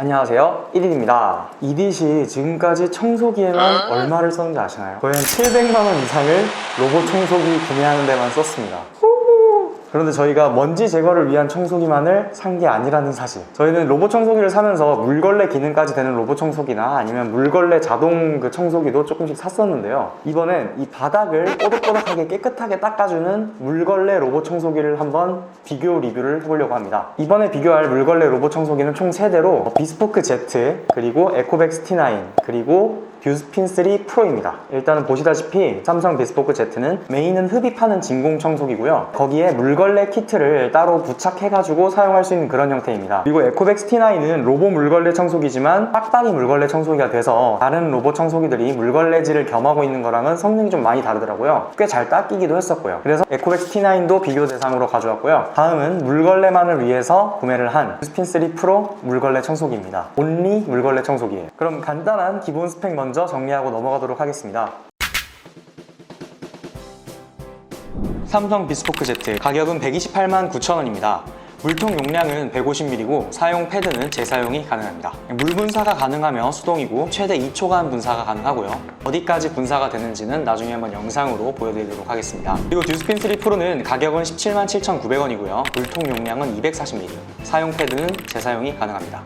안녕하세요, 1일입니다. 이딧이 지금까지 청소기에만 얼마를 썼는지 아시나요? 거의 한 700만원 이상을 로봇 청소기 구매하는 데만 썼습니다. 그런데 저희가 먼지 제거를 위한 청소기만을 산 게 아니라는 사실. 저희는 로봇 청소기를 사면서 물걸레 기능까지 되는 로봇 청소기나 아니면 물걸레 자동 청소기도 조금씩 샀었는데요. 이번엔 이 바닥을 뽀득뽀득하게 깨끗하게 닦아주는 물걸레 로봇 청소기를 한번 비교 리뷰를 해보려고 합니다. 이번에 비교할 물걸레 로봇 청소기는 총 3대로 비스포크 Z, 그리고 에코백스 T9, 그리고 듀스핀 3 프로입니다. 일단은 보시다시피 삼성 비스포크 Z는 메인은 흡입하는 진공 청소기고요. 거기에 물걸레 키트를 따로 부착해가지고 사용할 수 있는 그런 형태입니다. 그리고 에코백스 T9은 로봇 물걸레 청소기지만 빡빡이 물걸레 청소기가 돼서 다른 로봇 청소기들이 물걸레질을 겸하고 있는 거랑은 성능이 좀 많이 다르더라고요. 꽤 잘 닦이기도 했었고요. 그래서 에코백스 T9도 비교 대상으로 가져왔고요. 다음은 물걸레만을 위해서 구매를 한 듀스핀 3 프로 물걸레 청소기입니다. 온리 물걸레 청소기예요. 그럼 간단한 기본 스펙 먼저 정리하고 넘어가도록 하겠습니다. 삼성 비스포크 Z, 가격은 128만 9천원입니다. 물통 용량은 150ml고 사용 패드는 재사용이 가능합니다. 물 분사가 가능하며 수동이고 최대 2초간 분사가 가능하고요. 어디까지 분사가 되는지는 나중에 한번 영상으로 보여드리도록 하겠습니다. 그리고 듀스핀 3 프로는 가격은 17만 7,900원이고요. 물통 용량은 240ml, 사용 패드는 재사용이 가능합니다.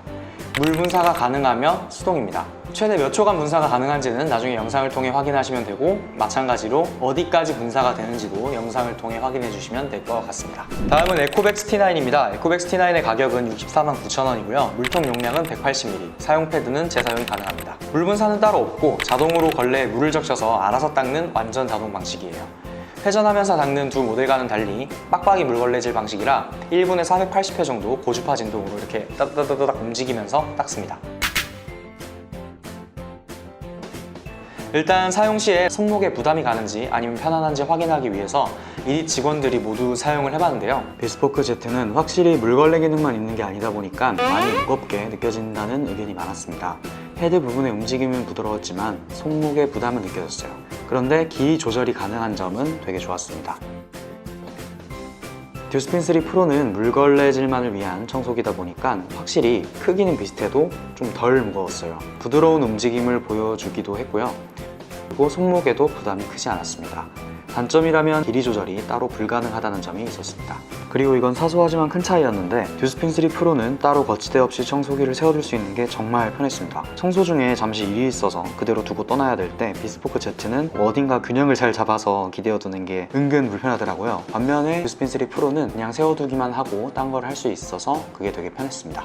물 분사가 가능하며 수동입니다. 최대 몇 초간 분사가 가능한지는 나중에 영상을 통해 확인하시면 되고, 마찬가지로 어디까지 분사가 되는지도 영상을 통해 확인해 주시면 될 것 같습니다. 다음은 에코백스 T9입니다. 에코백스 T9의 가격은 64만 9천원이고요. 물통 용량은 180ml, 사용 패드는 재사용이 가능합니다. 물 분사는 따로 없고 자동으로 걸레에 물을 적셔서 알아서 닦는 완전 자동 방식이에요. 회전하면서 닦는 두 모델과는 달리 빡빡이 물걸레질 방식이라 1분에 480회 정도 고주파 진동으로 이렇게 따다다다닥 움직이면서 닦습니다. 일단 사용 시에 손목에 부담이 가는지 아니면 편안한지 확인하기 위해서 이리 직원들이 모두 사용을 해봤는데요. 비스포크 Z는 확실히 물걸레 기능만 있는 게 아니다 보니까 많이 무겁게 느껴진다는 의견이 많았습니다. 헤드 부분의 움직임은 부드러웠지만 손목에 부담은 느껴졌어요. 그런데 길이 조절이 가능한 점은 되게 좋았습니다. 듀스핀 3 프로는 물걸레질만을 위한 청소기다 보니까 확실히 크기는 비슷해도 좀 덜 무거웠어요. 부드러운 움직임을 보여주기도 했고요. 그리고 손목에도 부담이 크지 않았습니다. 단점이라면 길이 조절이 따로 불가능하다는 점이 있었습니다. 그리고 이건 사소하지만 큰 차이였는데 듀스핀 3 프로는 따로 거치대 없이 청소기를 세워둘 수 있는 게 정말 편했습니다. 청소 중에 잠시 일이 있어서 그대로 두고 떠나야 될 때 비스포크 Z는 어딘가 균형을 잘 잡아서 기대어두는 게 은근 불편하더라고요. 반면에 듀스핀 3 프로는 그냥 세워두기만 하고 딴 걸 할 수 있어서 그게 되게 편했습니다.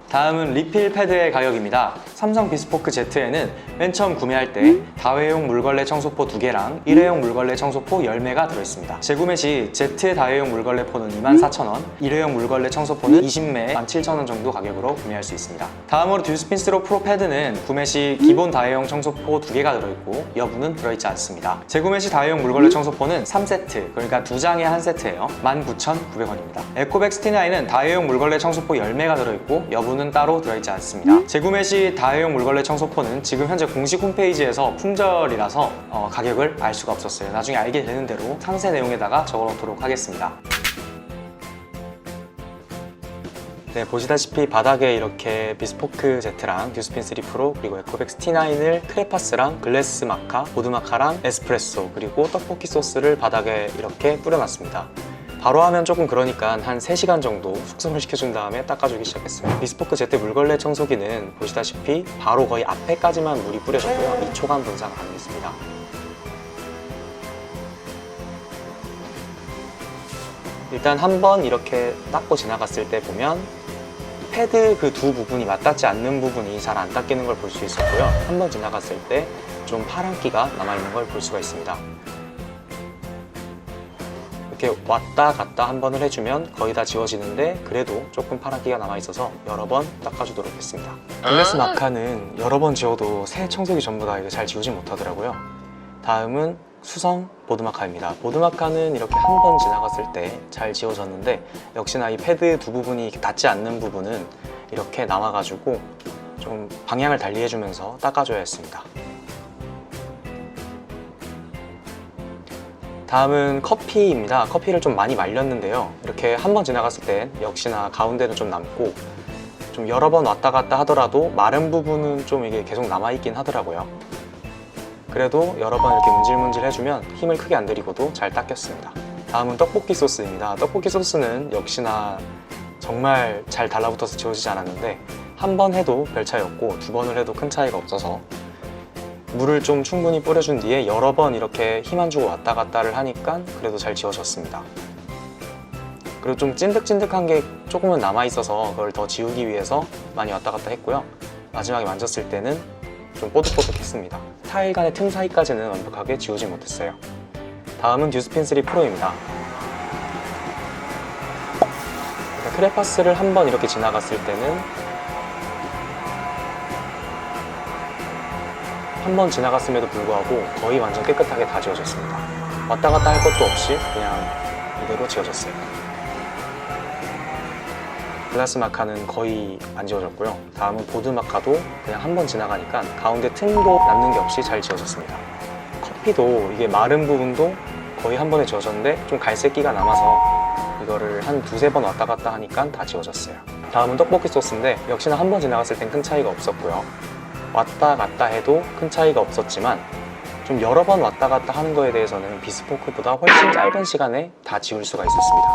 다음은 리필 패드의 가격입니다. 삼성 비스포크 Z에는 맨 처음 구매할 때 다회용 물걸레 청소포 2개랑 일회용 물걸레 청소포 10매가 들어있습니다. 재구매 시 Z의 다회용 물걸레포는 24,000원, 일회용 물걸레 청소포는 20매에 17,000원 정도 가격으로 구매할 수 있습니다. 다음으로 듀스핀 3 프로 패드는 구매 시 기본 다회용 청소포 2개가 들어있고 여분은 들어있지 않습니다. 재구매 시 다회용 물걸레 청소포는 3세트, 그러니까 2장에 한 세트예요. 19,900원입니다. 에코백스 T9은 다회용 물걸레 청소포 10매가 들어있고 여분은 따로 들어있지 않습니다. 재구매 시 다회용 물걸레 청소포는 지금 현재 공식 홈페이지에서 품절이라서 가격을 알 수가 없었어요. 나중에 알게 되는 대로 상세 내용에다가 적어놓도록 하겠습니다. 네, 보시다시피 바닥에 이렇게 비스포크 Z랑 듀스핀 3 프로 그리고 에코백스 T9을 크레파스랑 글래스 마카, 보드 마카랑 에스프레소 그리고 떡볶이 소스를 바닥에 이렇게 뿌려놨습니다. 바로 하면 조금 그러니까 한 3시간 정도 숙성을 시켜준 다음에 닦아주기 시작했습니다. 비스포크 Z 물걸레 청소기는 보시다시피 바로 거의 앞에까지만 물이 뿌려졌고요. 2초간 분사가 가능했습니다. 일단 한번 이렇게 닦고 지나갔을 때 보면 패드 그 두 부분이 맞닿지 않는 부분이 잘 안 닦이는 걸 볼 수 있었고요. 한번 지나갔을 때 좀 파란기가 남아있는 걸 볼 수가 있습니다. 이렇게 왔다 갔다 한 번을 해주면 거의 다 지워지는데 그래도 조금 파란기가 남아있어서 여러 번 닦아주도록 했습니다. 글래스 마카는 여러 번 지워도 새 청소기 전부 다 이거 잘 지우지 못하더라고요. 다음은 수성 보드마카입니다. 보드마카는 이렇게 한 번 지나갔을 때 잘 지워졌는데 역시나 이 패드 두 부분이 닿지 않는 부분은 이렇게 남아가지고 좀 방향을 달리 해주면서 닦아줘야 했습니다. 다음은 커피입니다. 커피를 좀 많이 말렸는데요. 이렇게 한번 지나갔을 땐 역시나 가운데는 좀 남고 좀 여러 번 왔다 갔다 하더라도 마른 부분은 좀 이게 계속 남아있긴 하더라고요. 그래도 여러 번 이렇게 문질문질 해주면 힘을 크게 안 들이고도 잘 닦였습니다. 다음은 떡볶이 소스입니다. 떡볶이 소스는 역시나 정말 잘 달라붙어서 지워지지 않았는데 한 번 해도 별 차이 없고 두 번을 해도 큰 차이가 없어서 물을 좀 충분히 뿌려준 뒤에 여러 번 이렇게 힘 안 주고 왔다 갔다를 하니까 그래도 잘 지워졌습니다. 그리고 좀 찐득찐득한 게 조금은 남아있어서 그걸 더 지우기 위해서 많이 왔다 갔다 했고요. 마지막에 만졌을 때는 좀 뽀득뽀득했습니다. 타일 간의 틈 사이까지는 완벽하게 지우지 못했어요. 다음은 듀스핀 3 프로입니다. 크레파스를 한 번 이렇게 지나갔을 때는 한 번 지나갔음에도 불구하고 거의 완전 깨끗하게 다 지워졌습니다. 왔다 갔다 할 것도 없이 그냥 이대로 지워졌어요. 글라스 마카는 거의 안 지워졌고요. 다음은 보드 마카도 그냥 한 번 지나가니까 가운데 틈도 남는 게 없이 잘 지워졌습니다. 커피도 이게 마른 부분도 거의 한 번에 지워졌는데 좀 갈색기가 남아서 이거를 한 두세 번 왔다 갔다 하니까 다 지워졌어요. 다음은 떡볶이 소스인데 역시나 한 번 지나갔을 땐 큰 차이가 없었고요. 왔다 갔다 해도 큰 차이가 없었지만 좀 여러 번 왔다 갔다 하는 거에 대해서는 비스포크보다 훨씬 짧은 시간에 다 지울 수가 있었습니다.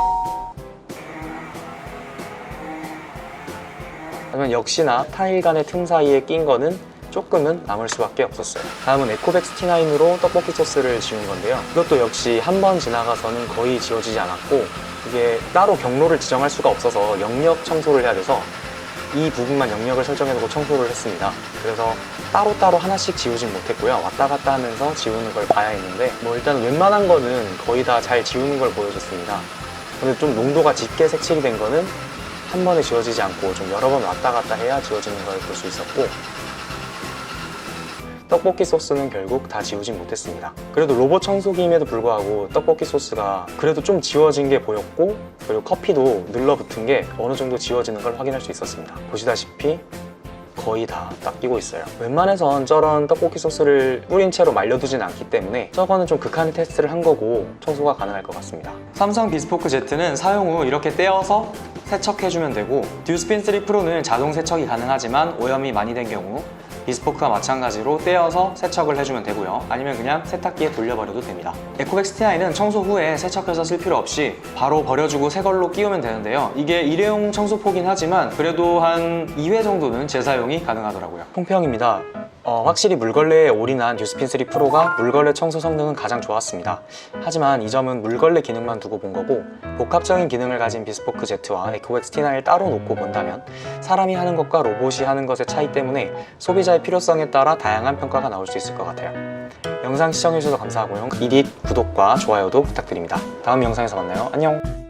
하지만 역시나 타일 간의 틈 사이에 낀 거는 조금은 남을 수밖에 없었어요. 다음은 에코백스 T9으로 떡볶이 소스를 지운 건데요. 이것도 역시 한 번 지나가서는 거의 지워지지 않았고 이게 따로 경로를 지정할 수가 없어서 영역 청소를 해야 돼서 이 부분만 영역을 설정해놓고 청소를 했습니다. 그래서 따로따로 하나씩 지우진 못했고요. 왔다 갔다 하면서 지우는 걸 봐야 했는데 일단 웬만한 거는 거의 다 잘 지우는 걸 보여줬습니다. 근데 좀 농도가 짙게 색칠이 된 거는 한 번에 지워지지 않고 좀 여러 번 왔다 갔다 해야 지워지는 걸 볼 수 있었고 떡볶이 소스는 결국 다 지우진 못했습니다. 그래도 로봇 청소기임에도 불구하고 떡볶이 소스가 그래도 좀 지워진 게 보였고 그리고 커피도 눌러붙은 게 어느 정도 지워지는 걸 확인할 수 있었습니다. 보시다시피 거의 다 닦이고 있어요. 웬만해선 저런 떡볶이 소스를 뿌린 채로 말려두진 않기 때문에 저거는 좀 극한의 테스트를 한 거고 청소가 가능할 것 같습니다. 삼성 비스포크 Z는 사용 후 이렇게 떼어서 세척해주면 되고 듀스핀 3 프로는 자동 세척이 가능하지만 오염이 많이 된 경우 비스포크와 마찬가지로 떼어서 세척을 해주면 되고요. 아니면 그냥 세탁기에 돌려버려도 됩니다. 에코백스 T9은 청소 후에 세척해서 쓸 필요 없이 바로 버려주고 새 걸로 끼우면 되는데요. 이게 일회용 청소포긴 하지만 그래도 한 2회 정도는 재사용이 가능하더라고요. 총평입니다. 확실히 물걸레에 올인한 듀스핀 3 프로가 물걸레 청소 성능은 가장 좋았습니다. 하지만 이 점은 물걸레 기능만 두고 본 거고 복합적인 기능을 가진 비스포크 Z와 에코백스 T9을 따로 놓고 본다면 사람이 하는 것과 로봇이 하는 것의 차이 때문에 소비자의 필요성에 따라 다양한 평가가 나올 수 있을 것 같아요. 영상 시청해주셔서 감사하고요. 구독과 좋아요도 부탁드립니다. 다음 영상에서 만나요. 안녕!